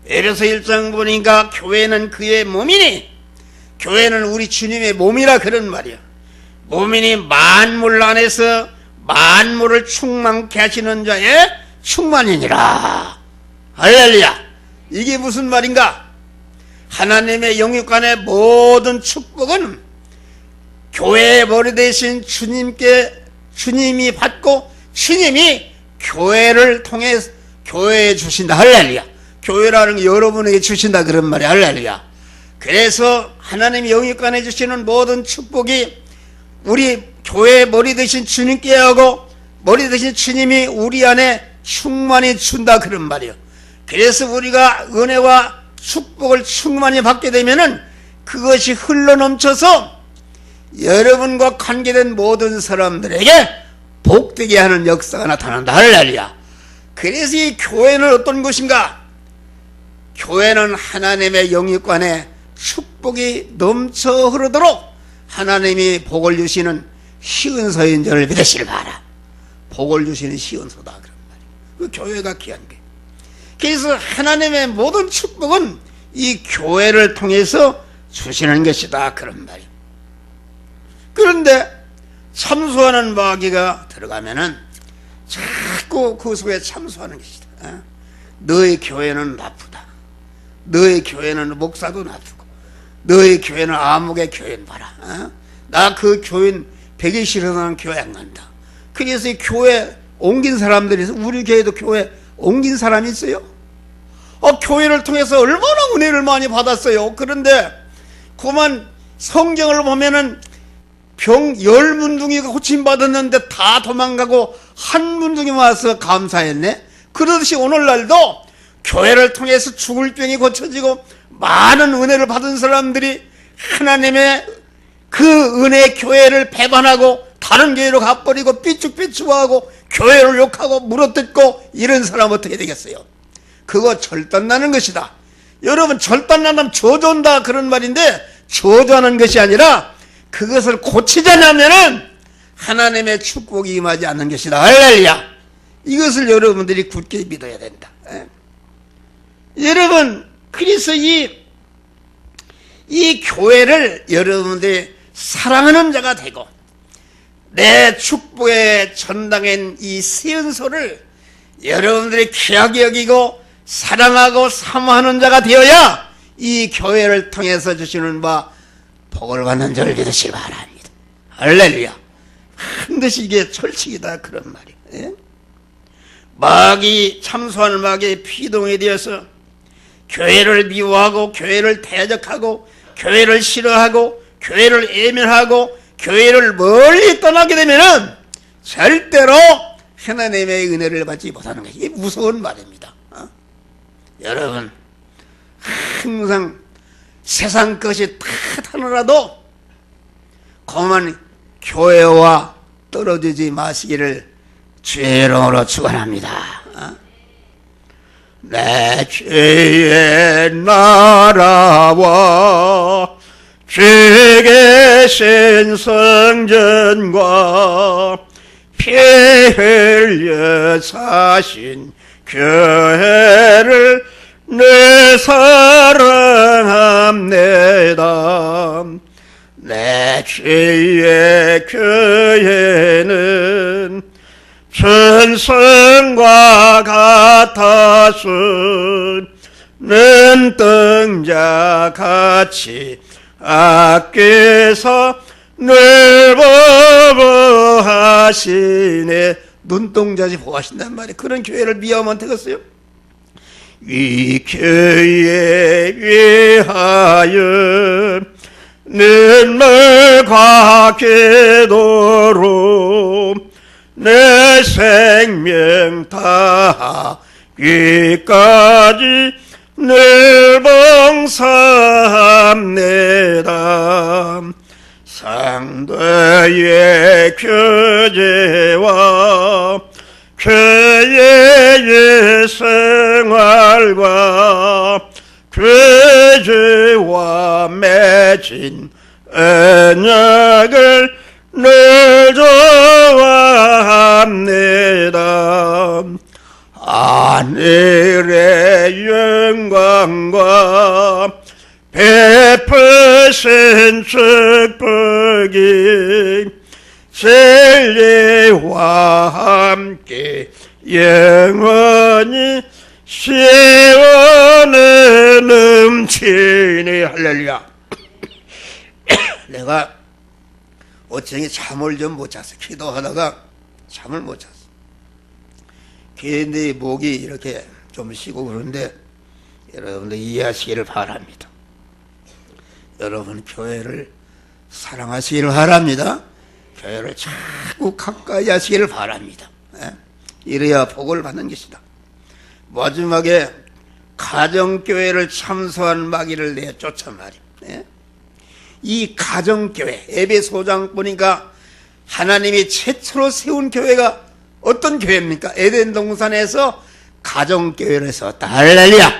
에베소 1장 보니까 교회는 그의 몸이니, 교회는 우리 주님의 몸이라 그런 말이야. 몸이니 만물 안에서 만물을 충만케 하시는 자의 충만이니라. 할렐루야. 이게 무슨 말인가? 하나님의 영육간의 모든 축복은 교회의 머리 대신 주님이 받고 주님이 교회를 통해 교회에 주신다. 할렐루야. 교회라는 게 여러분에게 주신다. 그런 말이야. 할렐루야. 그래서 하나님의 영육간에 주시는 모든 축복이 우리 교회의 머리 대신 주님께 하고, 머리 대신 주님이 우리 안에 충만히 준다. 그런 말이에요. 그래서 우리가 은혜와 축복을 충만히 받게 되면은 그것이 흘러넘쳐서 여러분과 관계된 모든 사람들에게 복되게 하는 역사가 나타난다. 할렐루야. 그래서 이 교회는 어떤 곳인가? 교회는 하나님의 영육간에 축복이 넘쳐 흐르도록 하나님이 복을 주시는 시은서인 줄을 믿으시길 바라. 복을 주시는 시은서다. 그런 말이에요. 그 교회가 귀한 게. 그래서 하나님의 모든 축복은 이 교회를 통해서 주시는 것이다. 그런 말이에요. 그런데 참소하는 마귀가 들어가면은 자꾸 그 속에 참소하는 것이다. 너의 교회는 나쁘다. 너의 교회는 목사도 나쁘고, 너의 교회는 아무개 교회는 봐라. 나 그 교인 되기 싫어하는 교회 안 간다. 그래서 이 교회 옮긴 사람들이, 우리 교회도 교회 옮긴 사람이 있어요. 교회를 통해서 얼마나 은혜를 많이 받았어요. 그런데 그만 성경을 보면은 병 10문둥이가 고침받았는데 다 도망가고 한 문둥이만 와서 감사했네. 그러듯이 오늘날도 교회를 통해서 죽을 병이 고쳐지고 많은 은혜를 받은 사람들이 하나님의 그 은혜 교회를 배반하고 다른 교회로 가버리고 삐죽삐죽하고 교회를 욕하고 물어뜯고 이런 사람 어떻게 되겠어요? 그거 절단나는 것이다. 여러분, 절단나면 저주한다 그런 말인데, 저주하는 것이 아니라 그것을 고치자냐면은 하나님의 축복이 임하지 않는 것이다. 할렐루야. 이것을 여러분들이 굳게 믿어야 된다. 여러분, 그래서 이 교회를 여러분들이 사랑하는 자가 되고, 내 축복의 전당인 이 시은소를 여러분들이 귀하게 여기고 사랑하고 사모하는 자가 되어야 이 교회를 통해서 주시는 바 복을 받는 줄 믿으시기 바랍니다. 할렐루야. 반드시 이게 철칙이다. 그런 말이에요. 마귀, 참소하는 마귀의 피동이 되어서 교회를 미워하고 교회를 대적하고 교회를 싫어하고 교회를 외면하고 교회를 멀리 떠나게 되면은 절대로 하나님의 은혜를 받지 못하는 것이, 이게 무서운 말입니다. 여러분, 항상 세상 것이 다 하더라도 그만 교회와 떨어지지 마시기를 주의 이름으로 축원합니다. 내 주의 나라와 주 계신 성전과 피 흘려 사신 교회를 내 사랑합니다. 내 주의 교회는 천성과 같아서 눈동자 같이 아께서 늘 보호하시네. 눈동자지 보호하신단 말이에요. 그런 교회를 미워하면 되겠어요? 이 교회 위하여 눈물과 기도로 내 생명 다하기까지 늘 봉사합니다. 상대의 교제와 교회의 생활과 교제와 맺은 언약을 늘 좋아합니다. 하늘의 영광과 베푸신 축복이 진리와 함께 영원히 시원에 넘치니. 할렐루야. 내가 어쩌니 잠을 좀 못 잤어. 기도하다가 잠을 못 잤어. 괜히 목이 이렇게 좀 쉬고 그런데 여러분들 이해하시기를 바랍니다. 여러분 교회를 사랑하시기를 바랍니다. 교회를 자꾸 가까이 하시기를 바랍니다. 이래야 복을 받는 것이다. 마지막에 가정교회를 참소한 마귀를 내쫓아 말이야. 이 가정교회, 에베소장 보니까 하나님이 최초로 세운 교회가 어떤 교회입니까? 에덴 동산에서 가정교회를 세웠다. 할렐루야!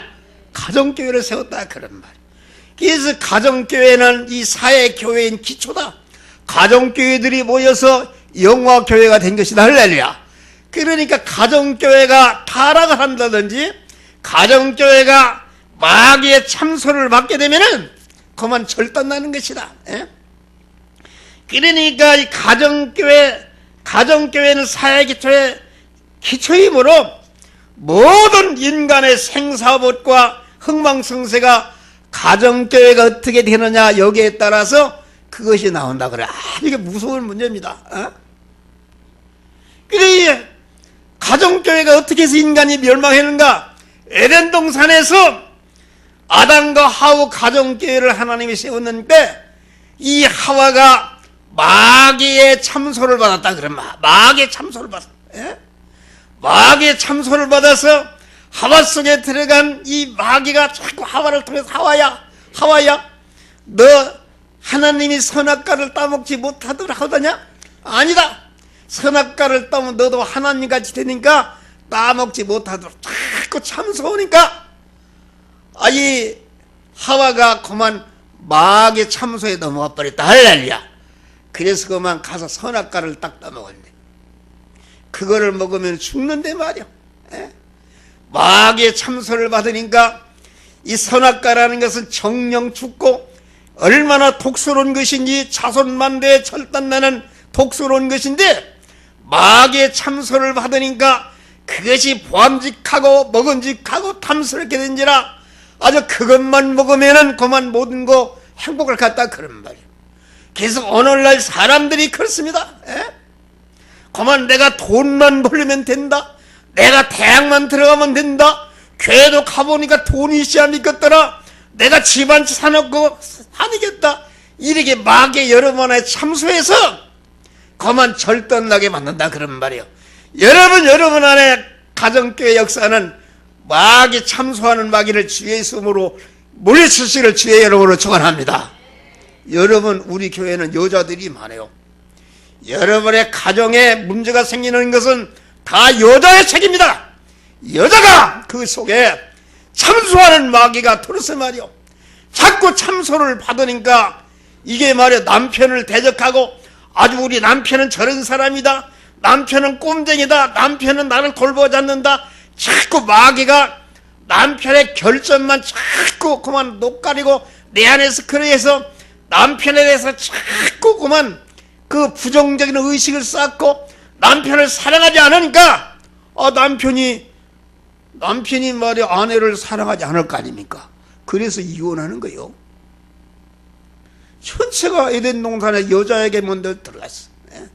가정교회를 세웠다. 그런 말이야. 그래서 가정교회는 이 사회교회인 기초다. 가정교회들이 모여서 영화교회가 된 것이다. 할렐루야! 그러니까 가정교회가 타락을 한다든지 가정교회가 마귀의 참소를 받게 되면은 그만 절단나는 것이다. 그러니까 이 가정교회는 사회기초의 기초이므로 모든 인간의 생사법과 흥망성쇠가 가정교회가 어떻게 되느냐 여기에 따라서 그것이 나온다 그래. 이게 무서운 문제입니다. 그래 가정교회가 어떻게 해서 인간이 멸망했는가? 에덴 동산에서 아담과 하와 가정교회를 하나님이 세웠는데 이 하와가 마귀의 참소를 받았다 그래. 마귀의 참소를 받았다. 마귀의 참소를 받아서 하와 속에 들어간 이 마귀가 자꾸 하와를 통해서 하와야 너 하나님이 선악과를 따먹지 못하도록 하더냐? 아니다. 선악과를 따면 너도 하나님같이 되니까 따먹지 못하도록 자꾸 참소하니까 이 하와가 그만 마귀의 참소에 넘어가 버렸다. 할렐루야. 그래서 그만 가서 선악과를 딱 따먹었네. 그거를 먹으면 죽는데 말이야. 마귀의 참소를 받으니까 이 선악과라는 것은 정령 죽고 얼마나 독스러운 것인지 자손만대에 절단나는 독스러운 것인데 마귀의 참소를 받으니까 그것이 보암직하고 먹음직하고 탐스럽게 된지라 아주 그것만 먹으면은 그만 모든 거 행복을 갖다 그런 말이에요. 그래서 오늘날 사람들이 그렇습니다. 그만 내가 돈만 벌면 된다. 내가 대학만 들어가면 된다. 교회도 가보니까 돈이 있어야 믿겠더라. 내가 집안 사놓고 하니겠다. 이렇게 마귀의 여러 번의 참소해서 그만 절단나게 만든다 그런 말이에요. 여러분 안에 가정교회 역사는 마귀 참소하는 마귀를 주의 이름으로 물리치시기를 주의 이름으로 축원합니다. 여러분 우리 교회는 여자들이 많아요. 여러분의 가정에 문제가 생기는 것은 다 여자의 책임이다. 여자가 그 속에 참소하는 마귀가 들어서 말이요. 자꾸 참소를 받으니까 이게 말이야 남편을 대적하고 아주 우리 남편은 저런 사람이다. 남편은 꼼쟁이다. 남편은 나를 돌보지 않는다. 자꾸 마귀가 남편의 결점만 자꾸 그만 녹가리고 내 안에서 그래서 남편에 대해서 자꾸 그만 그 부정적인 의식을 쌓고 남편을 사랑하지 않으니까 남편이 말이야 아내를 사랑하지 않을 거 아닙니까? 그래서 이혼하는 거예요. 전체가 에덴 동산에 여자에게 먼저 들어갔어. 예?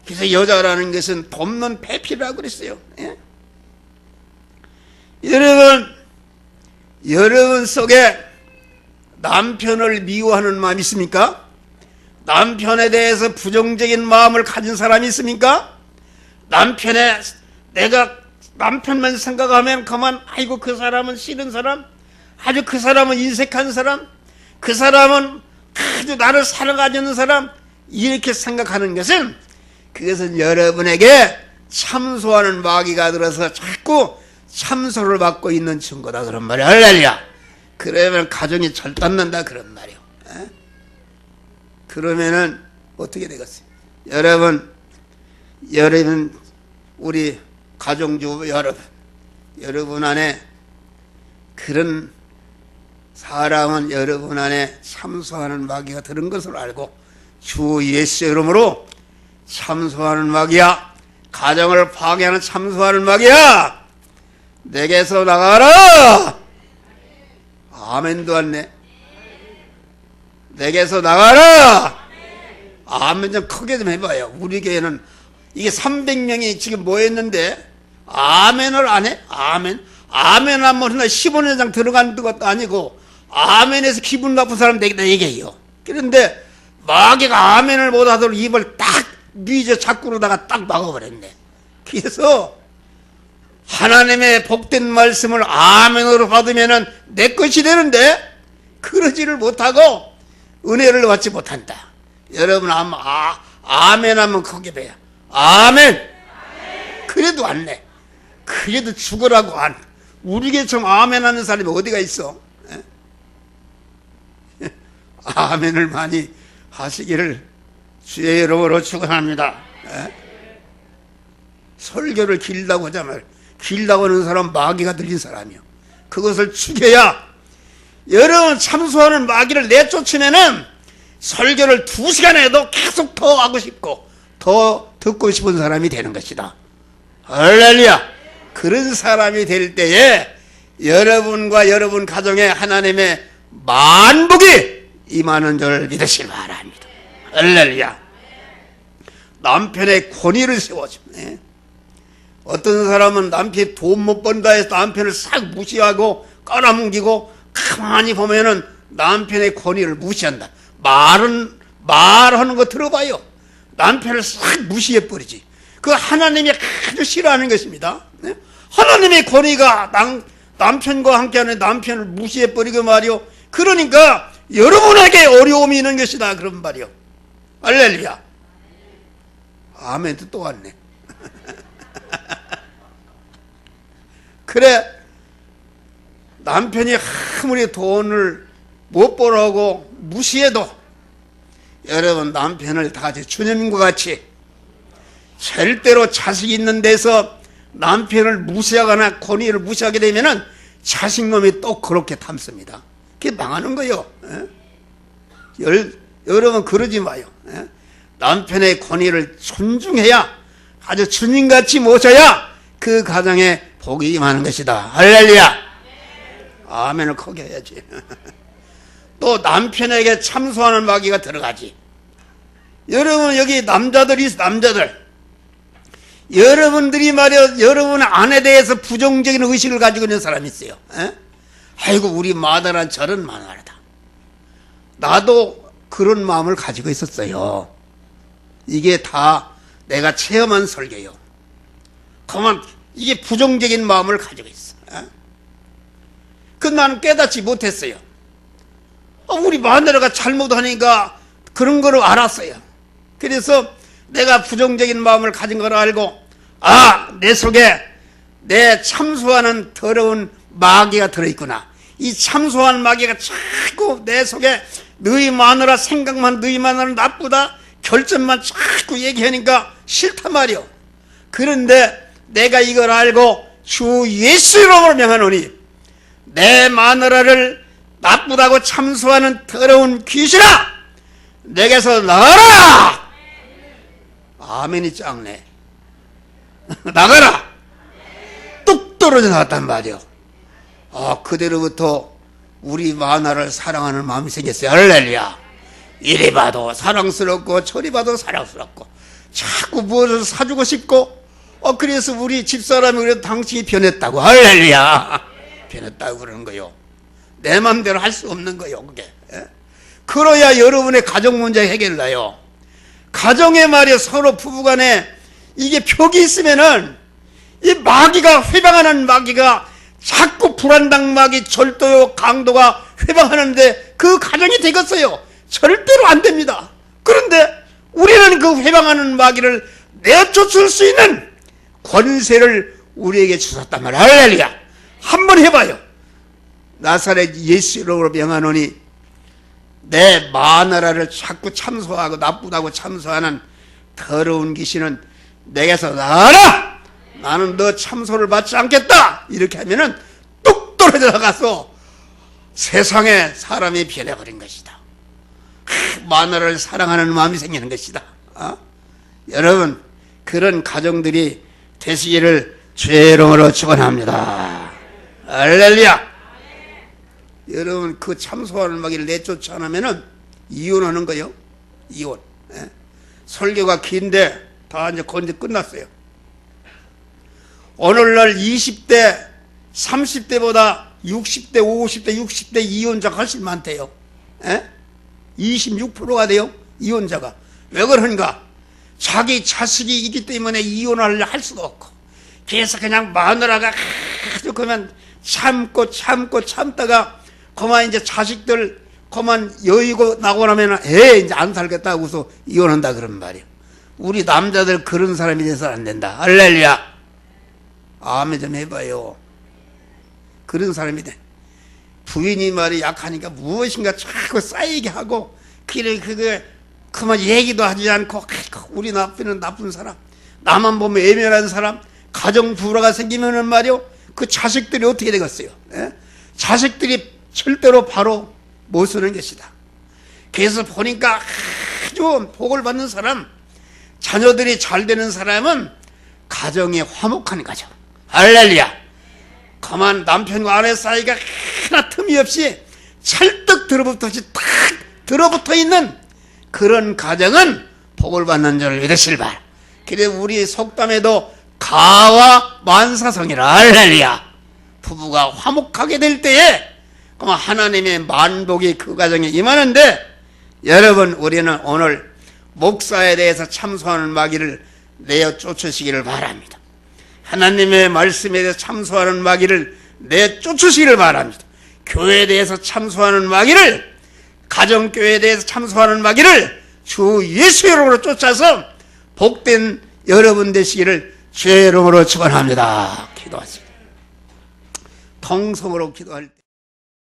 그래서 여자라는 것은 돕는 배필이라고 그랬어요. 예? 여러분 속에 남편을 미워하는 마음이 있습니까? 남편에 대해서 부정적인 마음을 가진 사람이 있습니까? 내가 남편만 생각하면 그만, 아이고 그 사람은 싫은 사람, 아주 그 사람은 인색한 사람, 그 사람은 아주 나를 사랑하지 않는 사람, 이렇게 생각하는 것은, 그것은 여러분에게 참소하는 마귀가 들어서 자꾸 참소를 받고 있는 증거다 그런 말이야. 할렐루야. 그러면 가정이 절단난다 그런 말이야. 그러면은 어떻게 되겠어요? 여러분 우리 가정주부 여러분 안에 그런 사람은 여러분 안에 참소하는 마귀가 들은 것을 알고 주 예수 이름으로 참소하는 마귀야, 가정을 파괴하는 참소하는 마귀야, 내게서 나가라. 아멘도 안네. 내게서 나가라. 아멘 좀 크게 좀 해봐요. 우리 교회는 이게 300명이 지금 모였는데 아멘을 안 해? 아멘 하면 15년장 들어간 것도 아니고 아멘에서 기분 나쁜 사람 되겠다 얘기해요. 그런데 마귀가 아멘을 못하도록 입을 딱 미저 자꾸로다가 딱 막아버렸네. 그래서 하나님의 복된 말씀을 아멘으로 받으면은 내 것이 되는데 그러지를 못하고 은혜를 받지 못한다. 여러분 아멘 하면 크게 배야. 아멘. 그래도 안 내. 그래도 죽으라고 안. 우리 교회처럼 아멘 하는 사람이 어디가 있어? 아멘을 많이 하시기를 주의 이름으로 축원합니다. 설교를 길다고 하자면 길다고 하는 사람 마귀가 들린 사람이요. 그것을 죽여야 여러분 참소하는 마귀를 내쫓으면은 설교를 2시간 해도 계속 더 하고 싶고 더 듣고 싶은 사람이 되는 것이다. 할렐루야. 그런 사람이 될 때에 여러분과 여러분 가정에 하나님의 만복이 임하는 줄 믿으시기 바랍니다. 할렐루야. 남편의 권위를 세워줍니다. 어떤 사람은 남편이 돈 못 번다 해서 남편을 싹 무시하고 깔아뭉기고 가만히 보면은 남편의 권위를 무시한다. 말하는 거 들어봐요. 남편을 싹 무시해버리지. 그 하나님이 아주 싫어하는 것입니다. 하나님의 권위가 남편과 함께하는 남편을 무시해버리고 말이요. 그러니까 여러분에게 어려움이 있는 것이다. 그런 말이요. 할렐루야. 아멘도 또 왔네. 그래, 남편이 아무리 돈을 못 벌어오고 무시해도 여러분 남편을 다 같이 주님과 같이 절대로 자식 있는 데서 남편을 무시하거나 권위를 무시하게 되면은 자식놈이 또 그렇게 탐습니다. 그게 망하는 거예요. 여러분 그러지 마요. 남편의 권위를 존중해야 아주 주님같이 모셔야 그 가정에 복이 임하는 것이다. 할렐루야. 아멘을 크게 해야지. 또 남편에게 참소하는 마귀가 들어가지. 여러분 여기 남자들이 있어. 남자들 여러분들이 말이야 여러분 아내에 대해서 부정적인 의식을 가지고 있는 사람이 있어요. 아이고 우리 마누라는 저런 마누라다. 나도 그런 마음을 가지고 있었어요. 이게 다 내가 체험한 설교요. 그만 이게 부정적인 마음을 가지고 있어. 그 나는 깨닫지 못했어요. 우리 마누라가 잘못하니까 그런 거를 알았어요. 그래서 내가 부정적인 마음을 가진 걸 알고 내 속에 내 참소하는 더러운 마귀가 들어있구나. 이 참소하는 마귀가 자꾸 내 속에 너희 마누라 생각만 너희 마누라 나쁘다 결점만 자꾸 얘기하니까 싫단 말이오. 그런데 내가 이걸 알고 주 예수 이름으로 명하노니 내 마누라를 나쁘다고 참소하는 더러운 귀신아 내게서 나가라. 아멘이 짱네. 나가라. 뚝 떨어져 나왔단 말이오. 그대로부터 우리 마누라를 사랑하는 마음이 생겼어요. 할렐루야. 이리 봐도 사랑스럽고 저리 봐도 사랑스럽고 자꾸 무엇을 사주고 싶고 그래서 우리 집사람이 그래도 당신이 변했다고 할렐루야 변했다고 그러는 거요. 내 맘대로 할 수 없는 거요 그게. 그래야 여러분의 가정 문제 해결나요. 가정의 말이 서로 부부간에 이게 벽이 있으면은 이 마귀가 회방하는 마귀가 자꾸 불안당마귀 절도요 강도가 회방하는데 그 가정이 되겠어요? 절대로 안 됩니다. 그런데 우리는 그 회방하는 마귀를 내쫓을 수 있는 권세를 우리에게 주셨단 말이야. 할렐루야. 한번 해봐요. 나사렛 예수 이름으로 명하노니 내 마누라를 자꾸 참소하고 나쁘다고 참소하는 더러운 귀신은 내게서 나가라. 나는 너 참소를 받지 않겠다. 이렇게 하면은 뚝 떨어져 나가서 세상에 사람이 변해버린 것이다. 마누라를 사랑하는 마음이 생기는 것이다. 여러분 그런 가정들이 되시기를 주의 이름으로 축원합니다. 할렐루야. 여러분 그 참소하는 마귀를 내쫓지 않으면은 이혼하는 거요. 이혼. 설교가 긴데 다 이제 건지 끝났어요. 오늘날 20대 30대보다 60대 50대 60대 이혼자가 훨씬 많대요. 26%가 돼요 이혼자가. 왜 그런가? 자기 자식이 있기 때문에 이혼을 할 수도 없고 그래서 그냥 마누라가 아주 그만 참다가 그만 이제 자식들 그만 여의고 나고 나면 이제 안 살겠다 하고서 이혼한다 그런 말이에요. 우리 남자들 그런 사람이 돼서는 안 된다. 할렐루야. 아멘 좀 해봐요. 그런 사람이 돼. 부인이 말이 약하니까 무엇인가 자꾸 쌓이게 하고 그게 그만 얘기도 하지 않고 우리 나쁜 사람 나만 보면 애매한 사람 가정 불화가 생기면은 말이요 그 자식들이 어떻게 되겠어요? 자식들이 절대로 바로 못 쓰는 것이다. 그래서 보니까 아주 복을 받는 사람 자녀들이 잘 되는 사람은 가정이 화목한 가정. 할렐루야. 가만 남편과 아내 사이가 하나 틈이 없이 찰떡 들어붙었지 탁 들어붙어 있는 그런 가정은 복을 받는 줄을 믿으실 바. 그래 우리 속담에도 가와 만사성이라. 할렐루야. 부부가 화목하게 될 때에 하나님의 만복이 그 가정에 임하는데 여러분 우리는 오늘 목사에 대해서 참소하는 마귀를 내어 쫓으시기를 바랍니다. 하나님의 말씀에 대해서 참소하는 마귀를 내쫓으시기를 바랍니다. 교회에 대해서 참소하는 마귀를 가정교회에 대해서 참소하는 마귀를 주 예수 이름으로 쫓아서 복된 여러분 되시기를 주의 이름으로 축원합니다. 기도하시고 통성으로 기도할 때